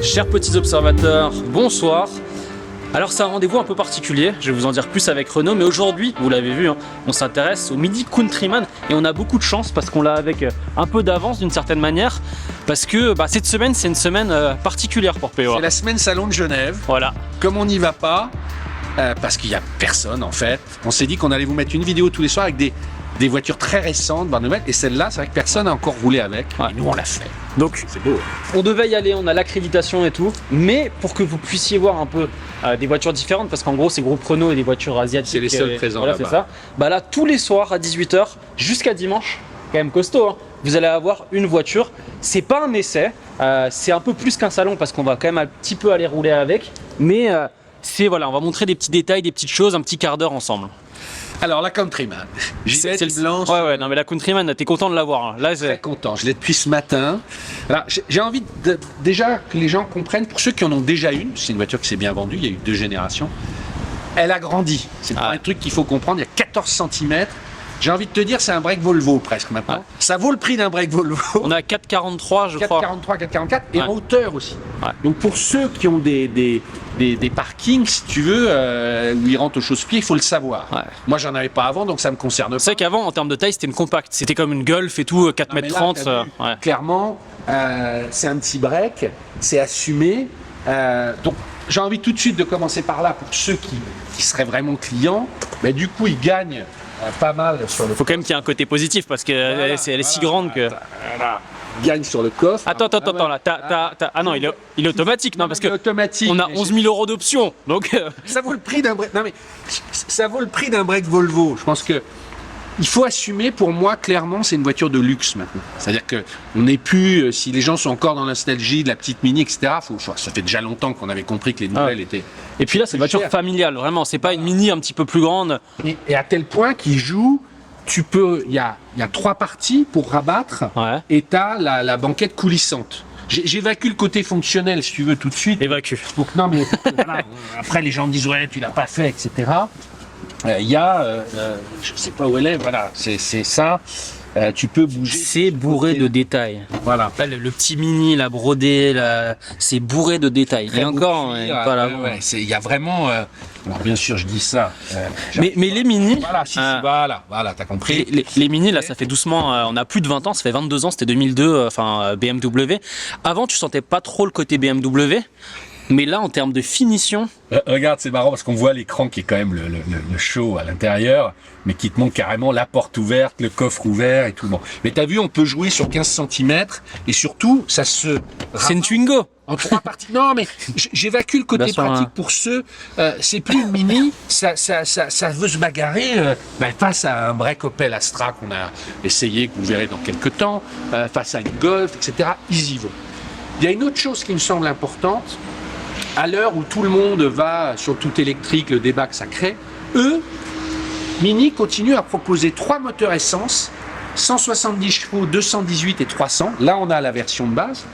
Chers petits observateurs, bonsoir. Alors c'est un rendez-vous un peu particulier, je vais vous en dire plus avec Renaud, mais aujourd'hui, vous l'avez vu, hein, on s'intéresse au Mini Countryman et on a beaucoup de chance parce qu'on l'a avec un peu d'avance d'une certaine manière, parce que cette semaine c'est une semaine particulière pour POA. C'est la semaine Salon de Genève. Voilà. Comme on n'y va pas, parce qu'il n'y a personne en fait, on s'est dit qu'on allait vous mettre une vidéo tous les soirs avec des voitures très récentes, et celle-là, c'est vrai que personne n'a encore roulé avec, et nous on l'a fait. Donc c'est beau. On devait y aller, on a l'accréditation et tout, mais pour que vous puissiez voir un peu des voitures différentes, parce qu'en gros c'est groupe Renault et des voitures asiatiques. C'est les seuls présents voilà, là-bas. C'est ça. Là, tous les soirs à 18 h jusqu'à dimanche, quand même costaud, hein, vous allez avoir une voiture. C'est pas un essai, c'est un peu plus qu'un salon parce qu'on va quand même un petit peu aller rouler avec, mais on va montrer des petits détails, des petites choses, un petit quart d'heure ensemble. Alors la Countryman, C'est le blanche. Ouais, non mais la Countryman, t'es content de l'avoir. Hein. Là, très content, je l'ai depuis ce matin. Alors j'ai envie déjà que les gens comprennent, pour ceux qui en ont déjà une, c'est une voiture qui s'est bien vendue, il y a eu 2 générations, elle a grandi. C'est un truc qu'il faut comprendre, il y a 14 cm. J'ai envie de te dire, c'est un break Volvo presque maintenant. Ouais. Ça vaut le prix d'un break Volvo. On a 4,43 je crois. 4,43, 4,44 et en hauteur aussi. Ouais. Donc pour ceux qui ont des parkings, si tu veux, où ils rentrent au chausse-pied, il faut le savoir. Ouais. Moi, j'en avais pas avant, donc ça me concerne pas. C'est vrai qu'avant, en termes de taille, c'était une compacte. C'était comme une Golf et tout, 4,30 m. Ouais. Clairement, c'est un petit break, c'est assumé. Donc j'ai envie tout de suite de commencer par là pour ceux qui seraient vraiment clients. Mais du coup, ils gagnent pas mal sur le. Faut quand même qu'il y ait un côté positif parce qu'elle est si grande que. Gagne sur le coffre. Attends, là. Ah non, il est automatique, non, parce que automatique, on a 11 000 € d'options, donc. Ça vaut le prix d'un break. Non mais ça vaut le prix d'un break Volvo. Je pense que il faut assumer. Pour moi, clairement, c'est une voiture de luxe maintenant. C'est-à-dire que on n'est plus. Si les gens sont encore dans la nostalgie de la petite Mini, etc. Ça fait déjà longtemps qu'on avait compris que les nouvelles étaient. Et puis là, c'est une voiture familiale, vraiment. C'est pas une Mini un petit peu plus grande. Et à tel point qu'il joue. Il y a 3 parties pour rabattre, et tu as la banquette coulissante. J'évacue le côté fonctionnel, si tu veux, tout de suite. Évacue. Non, mais voilà, après, les gens me disent, ouais, tu l'as pas fait, etc. Il y a, je sais pas où elle est, voilà, c'est ça. Tu peux bouger. C'est bourré de détails. Voilà. Là, le petit Mini, la brodée, c'est bourré de détails. Et encore, il y a vraiment. Alors bien sûr, je dis ça. Mais les Mini. Voilà, t'as compris. Les Mini, là, ça fait doucement. On a plus de 20 ans, ça fait 22 ans, c'était 2002, BMW. Avant, tu sentais pas trop le côté BMW. Mais là, en termes de finition... Regarde, c'est marrant parce qu'on voit l'écran qui est quand même le show à l'intérieur, mais qui te montre carrément la porte ouverte, le coffre ouvert et tout. Bon. Mais t'as vu, on peut jouer sur 15 cm et surtout, ça se... C'est une Twingo. En 3 parties. Non, mais j'évacue le côté pratique pour ceux... c'est plus une Mini, ça veut se bagarrer face à un break Opel Astra qu'on a essayé, que vous verrez dans quelques temps, face à une Golf, etc. Ils y vont. Il y a une autre chose qui me semble importante. À l'heure où tout le monde va sur le tout électrique, le débat que ça crée, Mini continue à proposer 3 moteurs essence, 170 chevaux, 218 et 300. Là, on a la version de base.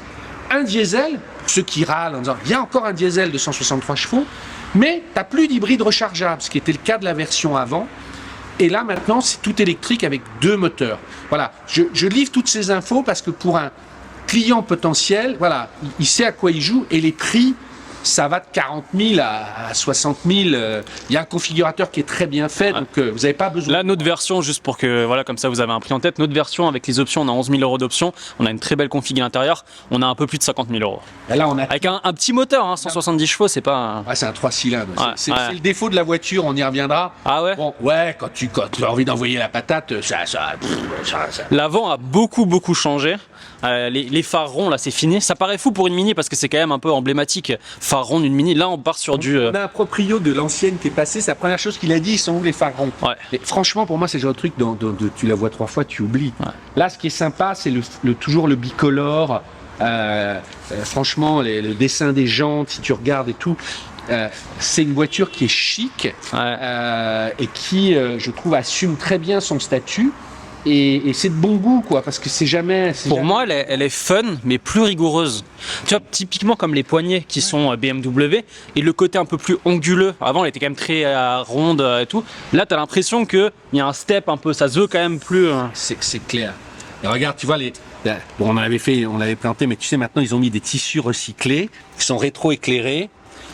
Un diesel, pour ceux qui râlent en disant il y a encore un diesel de 163 chevaux, mais tu n'as plus d'hybride rechargeable, ce qui était le cas de la version avant. Et là, maintenant, c'est tout électrique avec 2 moteurs. Voilà, je livre toutes ces infos parce que pour un client potentiel, voilà, il sait à quoi il joue et les prix. Ça va de 40 000 à 60 000. Il y a un configurateur qui est très bien fait, donc vous n'avez pas besoin. Là, notre version, juste pour que, voilà, comme ça vous avez un prix en tête, notre version avec les options, on a 11 000 € d'options, on a une très belle config à l'intérieur, on a un peu plus de 50 000 €. Et là, on a avec un petit moteur, hein, 170 chevaux, c'est pas. C'est un 3 cylindres. C'est le défaut de la voiture, on y reviendra. Ah ouais. Bon, ouais, quand tu as envie d'envoyer la patate, ça. L'avant a beaucoup changé. Les phares ronds, là, c'est fini. Ça paraît fou pour une Mini parce que c'est quand même un peu emblématique. Phare rond d'une Mini. Là, on part sur du. On a un proprio de l'ancienne qui est passé. C'est la première chose qu'il a dit. Ils sont où les phares ronds? Et franchement, pour moi, c'est le genre de truc tu la vois 3 fois, tu oublies. Là, ce qui est sympa, c'est toujours le bicolore. Franchement, le dessin des jantes, si tu regardes et tout. C'est une voiture qui est chic et qui, je trouve, assume très bien son statut. Et c'est de bon goût, quoi, parce que c'est jamais... Pour moi, elle est fun, mais plus rigoureuse. Tu vois, typiquement comme les poignées qui sont BMW, et le côté un peu plus anguleux. Avant, elle était quand même très ronde et tout. Là, tu as l'impression qu'il y a un step un peu, ça se veut quand même plus... C'est clair. Et regarde, tu vois, Bon, on l'avait planté, mais tu sais, maintenant, ils ont mis des tissus recyclés qui sont rétro-éclairés.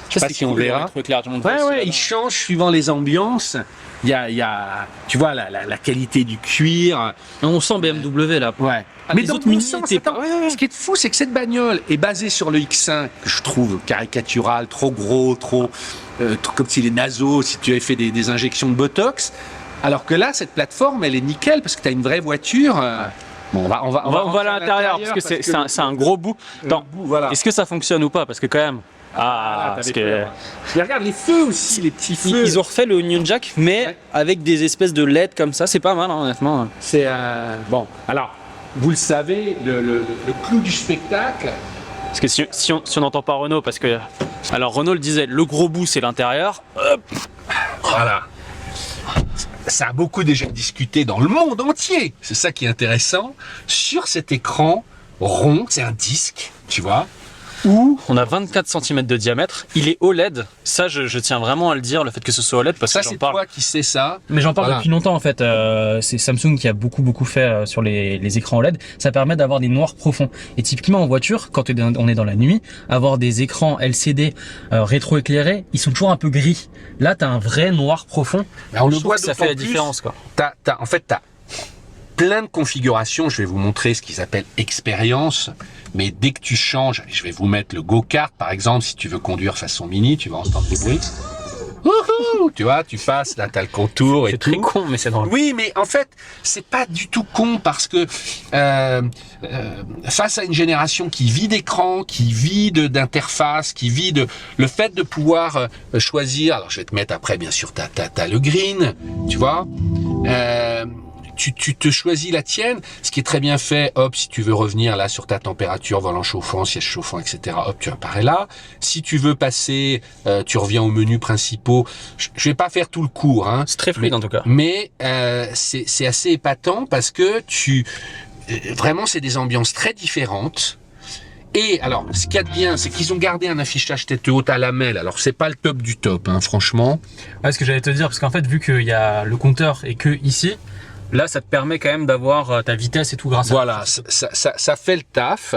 Je sais pas si on verra. Ouais, ils changent suivant les ambiances. Il y a, tu vois, la qualité du cuir. On sent BMW là. Ouais. Mais dans le sens, ce qui est fou, c'est que cette bagnole est basée sur le X5, que je trouve caricatural, trop gros, trop comme s'il est naso, si tu avais fait des injections de Botox. Alors que là, cette plateforme, elle est nickel parce que tu as une vraie voiture. Bon, on va à l'intérieur parce que c'est un gros bout. Voilà. Est-ce que ça fonctionne ou pas? Parce que quand même. Parce que... Mais regarde les feux aussi, les petits feux. Ils ont refait le Union Jack, mais avec des espèces de LED comme ça, c'est pas mal, hein, honnêtement. C'est bon. Alors, vous le savez, le clou du spectacle. Parce que si on n'entend pas Renault, parce que alors Renault le disait, le gros bout c'est l'intérieur. Voilà. Ça a beaucoup déjà discuté dans le monde entier. C'est ça qui est intéressant. Sur cet écran rond, c'est un disque, tu vois. Où on a 24 cm de diamètre, il est OLED, ça je tiens vraiment à le dire, le fait que ce soit OLED, parce que j'en parle. Ça c'est toi qui sais ça. Mais j'en parle depuis longtemps en fait, c'est Samsung qui a beaucoup fait sur les écrans OLED, ça permet d'avoir des noirs profonds. Et typiquement en voiture, quand on est dans la nuit, avoir des écrans LCD rétro-éclairés, ils sont toujours un peu gris. Là t'as un vrai noir profond, on le voit, ça fait la différence quoi. En fait t'as plein de configurations, je vais vous montrer ce qu'ils appellent expérience. Mais dès que tu changes, je vais vous mettre le go-kart par exemple, si tu veux conduire façon mini, tu vas entendre des bruits. Tu vois, tu passes, là t'as le contour et tout. C'est très con, mais c'est drôle. Oui, mais en fait, c'est pas du tout con parce que face à une génération qui vit d'écran, qui vit d'interface, qui vit de le fait de pouvoir choisir. Alors je vais te mettre après, bien sûr, t'as le green, tu vois. Tu te choisis la tienne, ce qui est très bien fait. Hop, si tu veux revenir là sur ta température, volant chauffant, siège chauffant, etc. Hop, tu apparais là. Si tu veux passer, tu reviens au menu principaux. Je vais pas faire tout le cours, hein. C'est très fluide en tout cas. Mais c'est assez épatant parce que vraiment c'est des ambiances très différentes. Et alors, ce qu'il y a de bien, c'est qu'ils ont gardé un affichage tête haute à lamelles. Alors, c'est pas le top du top, hein, franchement. Ouais, ce que j'allais te dire, parce qu'en fait, vu qu'il y a le compteur et que ici. Là, ça te permet quand même d'avoir ta vitesse et tout grâce à voilà, ça fait le taf,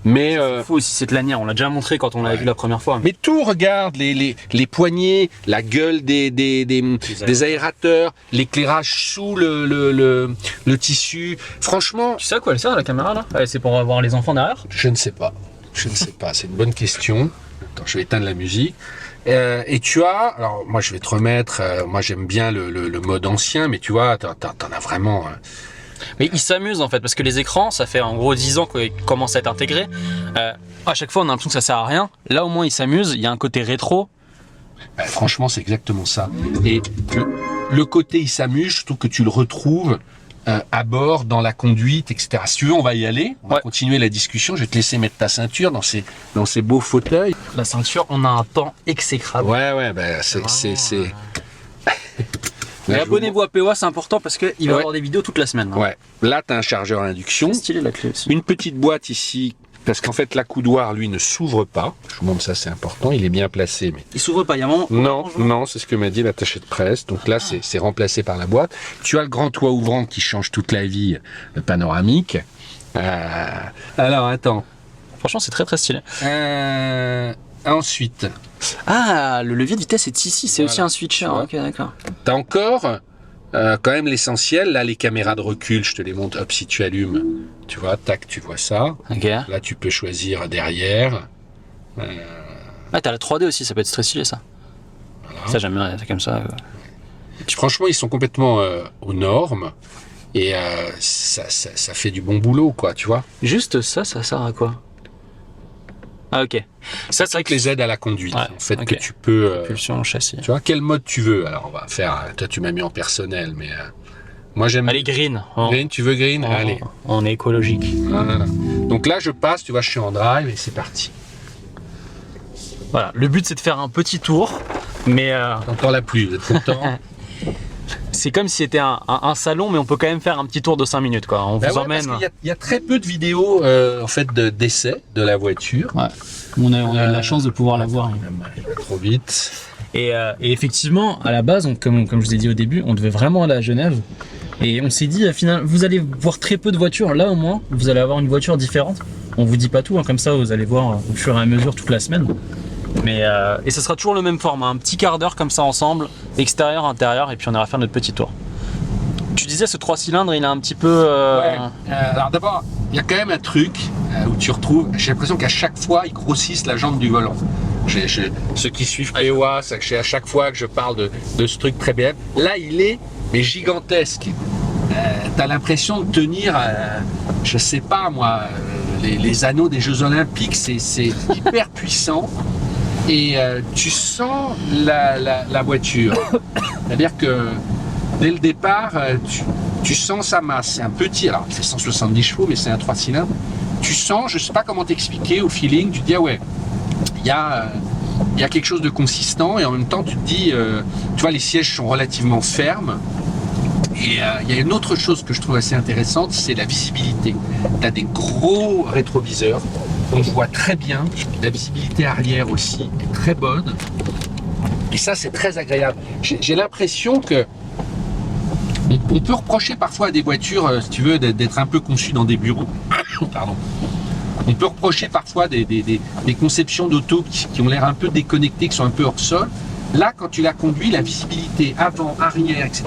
mais il faut aussi cette lanière. On l'a déjà montré quand on l'avait vu la première fois. Mais tout, regarde les poignées, la gueule des aérateurs, l'éclairage sous le tissu. Franchement, tu sais à quoi elle sert la caméra là? C'est pour avoir les enfants derrière? Je ne sais pas. C'est une bonne question. Attends, je vais éteindre la musique. Et tu as, alors moi je vais te remettre, moi j'aime bien le mode ancien, mais tu vois, t'en as vraiment. Mais ils s'amusent en fait, parce que les écrans, ça fait en gros 10 ans qu'ils commencent à être intégrés. À chaque fois on a l'impression que ça sert à rien. Là au moins ils s'amusent, il y a un côté rétro. Franchement c'est exactement ça. Et le côté il s'amuse, je trouve que tu le retrouves à bord, dans la conduite, etc. Si tu veux, on va y aller. On va continuer la discussion. Je vais te laisser mettre ta ceinture dans ces beaux fauteuils. La ceinture, on a un temps exécrable. Ouais, ben c'est. Mais abonnez-vous à POA, c'est important parce qu'il va y avoir des vidéos toute la semaine. Hein. Ouais. Là, tu as un chargeur à induction. C'est stylé la clé aussi. Une petite boîte ici. Parce qu'en fait, l'accoudoir, lui, ne s'ouvre pas. Je vous montre ça, c'est important. Il est bien placé. Mais... Il s'ouvre pas, il y a un moment... Non, c'est ce que m'a dit l'attaché de presse. Donc là, c'est remplacé par la boîte. Tu as le grand toit ouvrant qui change toute la vie, le panoramique. Alors, attends. Franchement, c'est très stylé. Ensuite... Ah, le levier de vitesse est ici. C'est aussi un switcher. Ok, d'accord. Tu as encore... quand même l'essentiel, là les caméras de recul, je te les montre, hop, si tu allumes, tu vois, tac, tu vois ça. Okay. Là tu peux choisir derrière. Ah, t'as la 3D aussi, ça peut être très stylé ça. Voilà. Ça j'aime bien, c'est comme ça. Franchement, ils sont complètement aux normes et ça fait du bon boulot, quoi, tu vois. Juste ça sert à quoi? Ah ok. Ça c'est vrai que les aides à la conduite, en fait, que tu peux... Propulsion, châssis. Tu vois, quel mode tu veux? Alors on va faire... Toi tu m'as mis en personnel, mais... moi j'aime... Allez, green. Green, tu veux green? Allez. On est écologique. Voilà. Donc là je passe, tu vois, je suis en drive et c'est parti. Voilà, le but c'est de faire un petit tour, mais... T'entends la pluie, vous êtes content? C'est comme si c'était un salon, mais on peut quand même faire un petit tour de 5 minutes, quoi. On vous emmène. Il y a très peu de vidéos en fait d'essais de la voiture. Ouais. On a eu la chance de pouvoir la voir. Trop vite. Et effectivement, à la base, comme je vous ai dit au début, on devait vraiment aller à Genève. Et on s'est dit, finalement, vous allez voir très peu de voitures. Là, au moins, vous allez avoir une voiture différente. On vous dit pas tout, hein, comme ça, vous allez voir au fur et à mesure toute la semaine. Mais et ça sera toujours le même format, un petit quart d'heure comme ça ensemble, extérieur, intérieur, et puis on ira faire notre petit tour. Tu disais ce 3 cylindres, il a un petit peu... Ouais. Alors d'abord, il y a quand même un truc où tu retrouves, j'ai l'impression qu'à chaque fois, ils grossissent la jambe du volant. Ceux qui suivent Iowa, à chaque fois que je parle de ce truc très bien, là il est mais gigantesque. T'as l'impression de tenir, je sais pas moi, les anneaux des Jeux Olympiques, c'est hyper puissant. Et tu sens la voiture. C'est-à-dire que dès le départ, tu sens sa masse. C'est un petit, alors c'est 170 chevaux, mais c'est un 3 cylindres. Tu sens, je sais pas comment t'expliquer au feeling, tu te dis ah ouais, il y a quelque chose de consistant et en même temps tu te dis, tu vois, les sièges sont relativement fermes. Et il y a une autre chose que je trouve assez intéressante, c'est la visibilité. Tu as des gros rétroviseurs, on voit très bien. La visibilité arrière aussi est très bonne. Et ça, c'est très agréable. J'ai l'impression que on peut reprocher parfois à des voitures, si tu veux, d'être un peu conçues dans des bureaux. Pardon. On peut reprocher parfois des conceptions d'auto qui ont l'air un peu déconnectées, qui sont un peu hors sol. Là, quand tu la conduis, la visibilité avant, arrière, etc.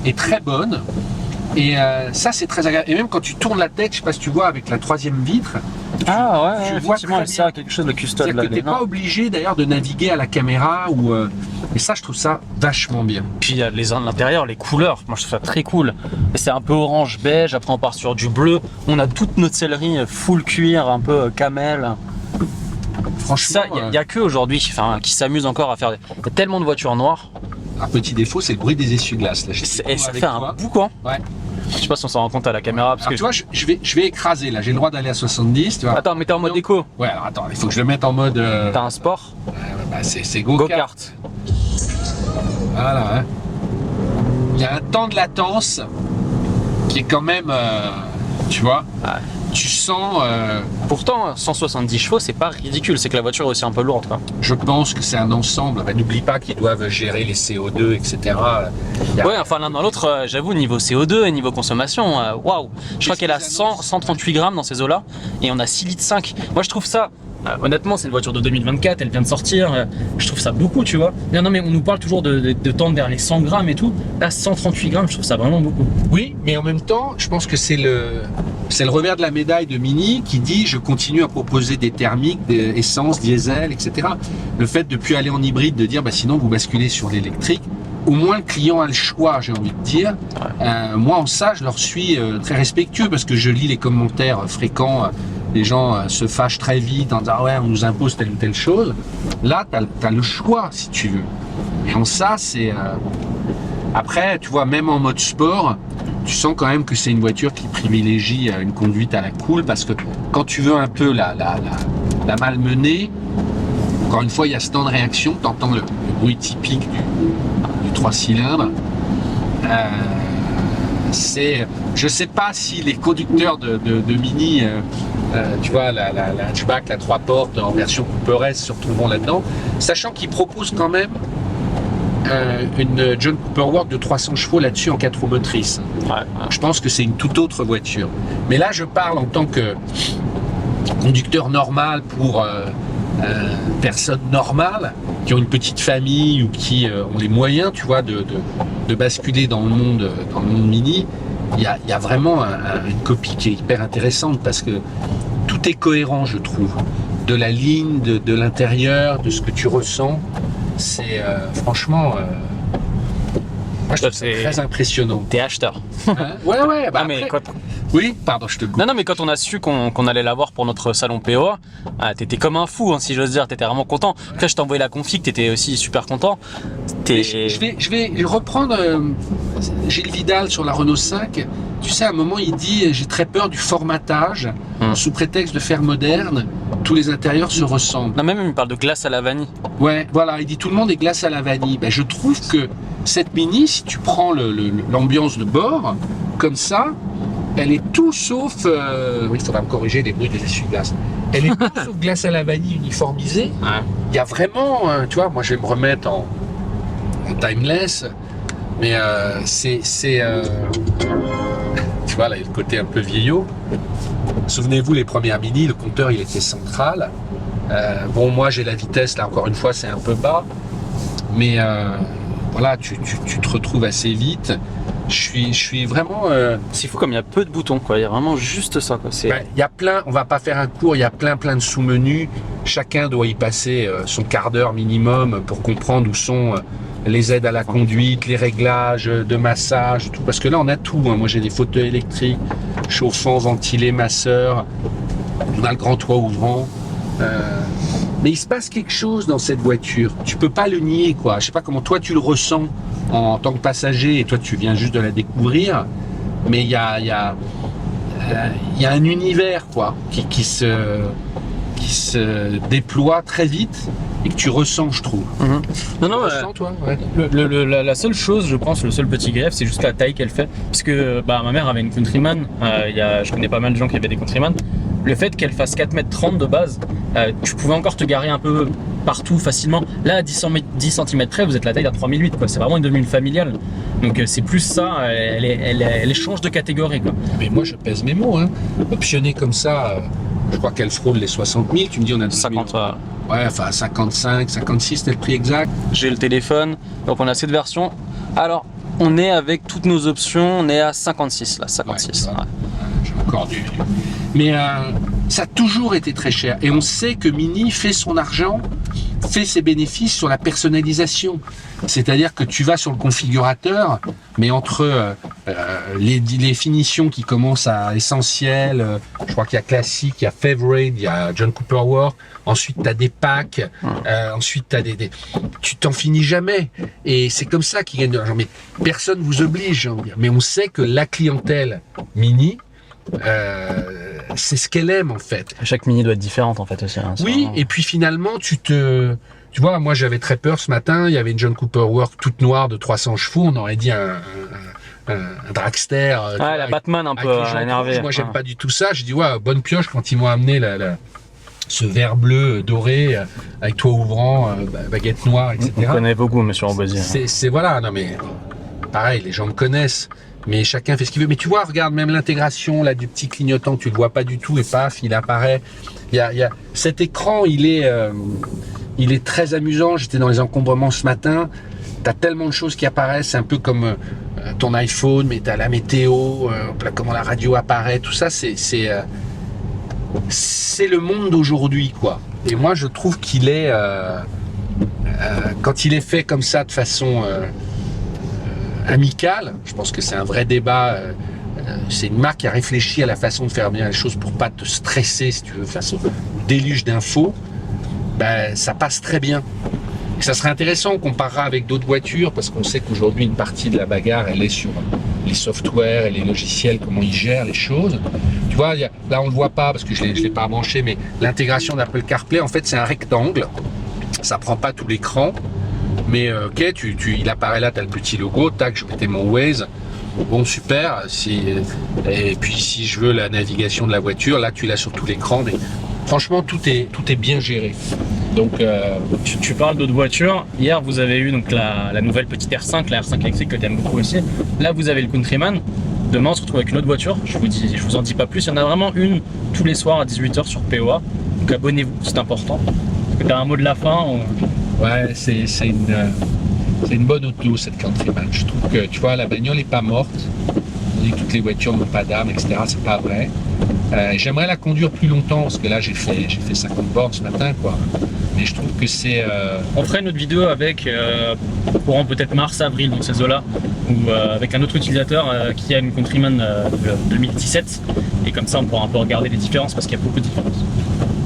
est très bonne. Et ça, c'est très agréable. Et même quand tu tournes la tête, je sais pas si tu vois, avec la 3e vitre, Ah ouais, tu vois effectivement, très ça bien. quelque chose de custom. C'est-à-dire que tu n'es pas obligé d'ailleurs de naviguer à la caméra. Et ça, je trouve ça vachement bien. Puis il y a l'intérieur, les couleurs, moi je trouve ça très cool. Et c'est un peu orange beige, après on part sur du bleu. On a toute notre sellerie full cuir, un peu camel. Franchement, Ça, il y a que aujourd'hui qui s'amusent encore à faire. Il y a tellement de voitures noires. un petit défaut, c'est le bruit des essuie-glaces. Là, Et ça fait un boucan. Ouais. Je sais pas si on s'en rend compte à la caméra. Parce Alors, que tu vois, je vais écraser là, j'ai le droit d'aller à 70. Tu vois. Attends, mais t'es en mode éco. Ouais, alors attends, il faut que je le mette en mode. T'as un sport. Bah, c'est go-kart. Go-kart. Voilà, hein. Il y a un temps de latence qui est quand même. Tu vois, Ouais. tu sens. Pourtant, 170 chevaux, c'est pas ridicule. C'est que la voiture est aussi un peu lourde, quoi. Je pense que c'est un ensemble. Bah, n'oublie pas qu'ils doivent gérer les CO2, etc. Il y a- Ouais, enfin l'un dans l'autre, j'avoue, niveau CO2 et niveau consommation, waouh. Je crois qu'elle a 138 grammes dans ces eaux-là et on a 6 litres 5. Moi, je trouve ça. Honnêtement, c'est une voiture de 2024, elle vient de sortir. Je trouve ça beaucoup, tu vois. Non, mais on nous parle toujours de tendre vers les 100 grammes et tout. Là, 138 grammes, je trouve ça vraiment beaucoup. Oui, mais en même temps, je pense que c'est le revers de la médaille de Mini qui dit je continue à proposer des thermiques, des essence, diesel, etc. Le fait de plus aller en hybride, de dire bah, sinon vous basculez sur l'électrique, au moins le client a le choix, j'ai envie de dire. Moi en ça, je leur suis très respectueux parce que je lis les commentaires fréquents. Les gens se fâchent très vite en disant ah ouais on nous impose telle ou telle chose. Là, tu as le choix si tu veux. Et en ça, c'est... Après, tu vois, même en mode sport, tu sens quand même que c'est une voiture qui privilégie une conduite à la cool parce que quand tu veux un peu la malmener, encore une fois, il y a ce temps de réaction, tu entends le bruit typique du 3 cylindres. Je sais pas si les conducteurs de Mini, tu vois, la hatchback, la 3 portes en version Cooper-S se retrouveront là-dedans, sachant qu'ils proposent quand même une John Cooper Works de 300 chevaux là-dessus en 4 roues motrices. Ouais. Je pense que c'est une toute autre voiture. Mais là, je parle en tant que conducteur normal pour personnes normales qui ont une petite famille ou qui ont les moyens, tu vois, de basculer dans le monde Mini. Il y a vraiment une copie qui est hyper intéressante parce que tout est cohérent, je trouve. De la ligne, de l'intérieur, de ce que tu ressens. C'est franchement, moi je trouve ça très impressionnant. T'es acheteur. Hein ouais, bah Ah, mais après- quand... Oui, pardon, je te coupe. Non, mais quand on a su qu'on allait l'avoir pour notre salon POA, t'étais comme un fou, hein, si j'ose dire. T'étais vraiment content. Après, je t'ai envoyé la config, t'étais aussi super content. Mais je vais reprendre Gilles Vidal sur la Renault 5. Tu sais, à un moment, il dit j'ai très peur du formatage. Sous prétexte de faire moderne, tous les intérieurs se ressemblent. Non, même il me parle de glace à la vanille. Ouais, voilà, il dit tout le monde est glace à la vanille. Ben, je trouve que cette Mini, si tu prends l'ambiance de bord, comme ça, elle est tout sauf... oui, il faudra me corriger les bruits des essuie-glaces. Elle est tout sauf glace à la vanille uniformisée. Ouais. Il y a vraiment, tu vois, moi je vais me remettre en timeless. Mais tu vois, là, il y a le côté un peu vieillot. Souvenez-vous, les premières Mini, le compteur, il était central. Bon, moi, j'ai la vitesse, là, encore une fois, c'est un peu bas. Mais voilà, tu te retrouves assez vite. Je suis vraiment... C'est fou comme il y a peu de boutons, quoi. Il y a vraiment juste ça, quoi. Il y a plein, on va pas faire un cours, il y a plein de sous-menus. Chacun doit y passer son quart d'heure minimum pour comprendre où sont les aides à la conduite, les réglages de massage, tout. Parce que là, on a tout. Moi, j'ai des fauteuils électriques, chauffants, ventilés, masseurs. On a le grand toit ouvrant. Mais il se passe quelque chose dans cette voiture. Tu peux pas le nier, quoi. Je sais pas comment toi tu le ressens en tant que passager, et toi tu viens juste de la découvrir. Mais il y a un univers, quoi, qui se déploie très vite et que tu ressens, je trouve. Non, non, Tu ressens, toi? Ouais. la seule chose, je pense, le seul petit grief, c'est juste la taille qu'elle fait. Parce que ma mère avait une Countryman, je connais pas mal de gens qui avaient des Countryman. Le fait qu'elle fasse 4,30 m de base, tu pouvais encore te garer un peu partout facilement. Là, à 10 cm près, vous êtes la taille d'un 3008, quoi. C'est vraiment une familiale. Donc c'est plus ça, elle change de catégorie, quoi. Mais moi, je pèse mes mots, hein. Optionné comme ça, je crois qu'elle frôle les 60 000. Tu me dis, on a 50. Ouais, enfin 55, 56, c'était le prix exact. J'ai le téléphone, donc on a cette version. Alors, on est avec toutes nos options, on est à 56 là, 56. Ouais. J'ai encore du... Mais ça a toujours été très cher. Et on sait que Mini fait son argent, fait ses bénéfices sur la personnalisation. C'est-à-dire que tu vas sur le configurateur, mais entre les finitions qui commencent à essentiel, je crois qu'il y a classique, il y a favorite, il y a John Cooper Work, ensuite tu as des packs, ensuite tu as tu t'en finis jamais. Et c'est comme ça qu'ils gagnent de l'argent. Mais personne vous oblige, j'ai envie de dire. Mais on sait que la clientèle Mini, c'est ce qu'elle aime en fait. Chaque Mini doit être différente en fait aussi. Hein, oui, vraiment... et puis finalement tu vois, moi j'avais très peur ce matin, il y avait une John Cooper Work toute noire de 300 chevaux, on aurait dit un dragster. Ah, la Batman un peu énervé. Moi j'aime pas du tout ça, je dis ouais, bonne pioche quand ils m'ont amené ce verre bleu doré avec toit ouvrant, baguette noire, etc. On connaît beaucoup monsieur Amboisier. C'est voilà, non mais pareil, les gens me connaissent. Mais chacun fait ce qu'il veut. Mais tu vois, regarde même l'intégration là du petit clignotant, tu le vois pas du tout et paf, il apparaît. Il y a cet écran, il est très amusant. J'étais dans les encombrements ce matin. T'as tellement de choses qui apparaissent, c'est un peu comme ton iPhone, mais t'as la météo, comment la radio apparaît, tout ça, c'est le monde d'aujourd'hui, quoi. Et moi, je trouve qu'il est, quand il est fait comme ça de façon amicale, je pense que c'est un vrai débat. C'est une marque qui a réfléchi à la façon de faire bien les choses pour pas te stresser, si tu veux, face au déluge d'infos. Ben, ça passe très bien. Et ça serait intéressant, on comparera avec d'autres voitures, parce qu'on sait qu'aujourd'hui, une partie de la bagarre, elle est sur les softwares et les logiciels, comment ils gèrent les choses. Tu vois, là, on le voit pas, parce que je l'ai pas branché, mais l'intégration d'Apple CarPlay, en fait, c'est un rectangle. Ça prend pas tout l'écran. Mais ok, il apparaît là, tu as le petit logo, tac, je mettais mon Waze, bon super, et puis si je veux la navigation de la voiture, là tu l'as sur tout l'écran, mais franchement tout est bien géré. Donc tu parles d'autres voitures, hier vous avez eu donc la nouvelle petite R5, la R5 électrique que tu aimes beaucoup aussi, là vous avez le Countryman, demain on se retrouve avec une autre voiture, je vous en dis pas plus, il y en a vraiment une tous les soirs à 18 h sur POA, donc abonnez-vous, c'est important. Est-ce que tu as un mot de la fin Ouais, c'est une bonne auto cette Countryman. Je trouve que tu vois, la bagnole n'est pas morte. On dit que toutes les voitures n'ont pas d'âme, etc. C'est pas vrai. J'aimerais la conduire plus longtemps parce que là j'ai fait 50 bornes ce matin, quoi. Mais je trouve que c'est. On ferait une autre vidéo avec courant peut-être mars-avril dans ces eaux-là, ou avec un autre utilisateur qui a une Countryman 2017, et comme ça on pourra un peu regarder les différences parce qu'il y a beaucoup de différences.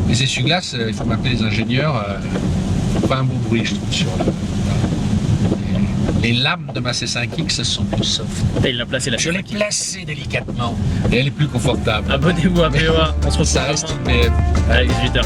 Les essuie-glaces, il faut m'appeler les ingénieurs. Pas un beau bruit, je trouve, sur les lames de ma C5X sont plus soft. Et il l'a placé là. Je l'ai placée délicatement et elle est plus confortable. Abonnez-vous à POA, on se retrouve. Ça reste une BM. Allez, 18 h.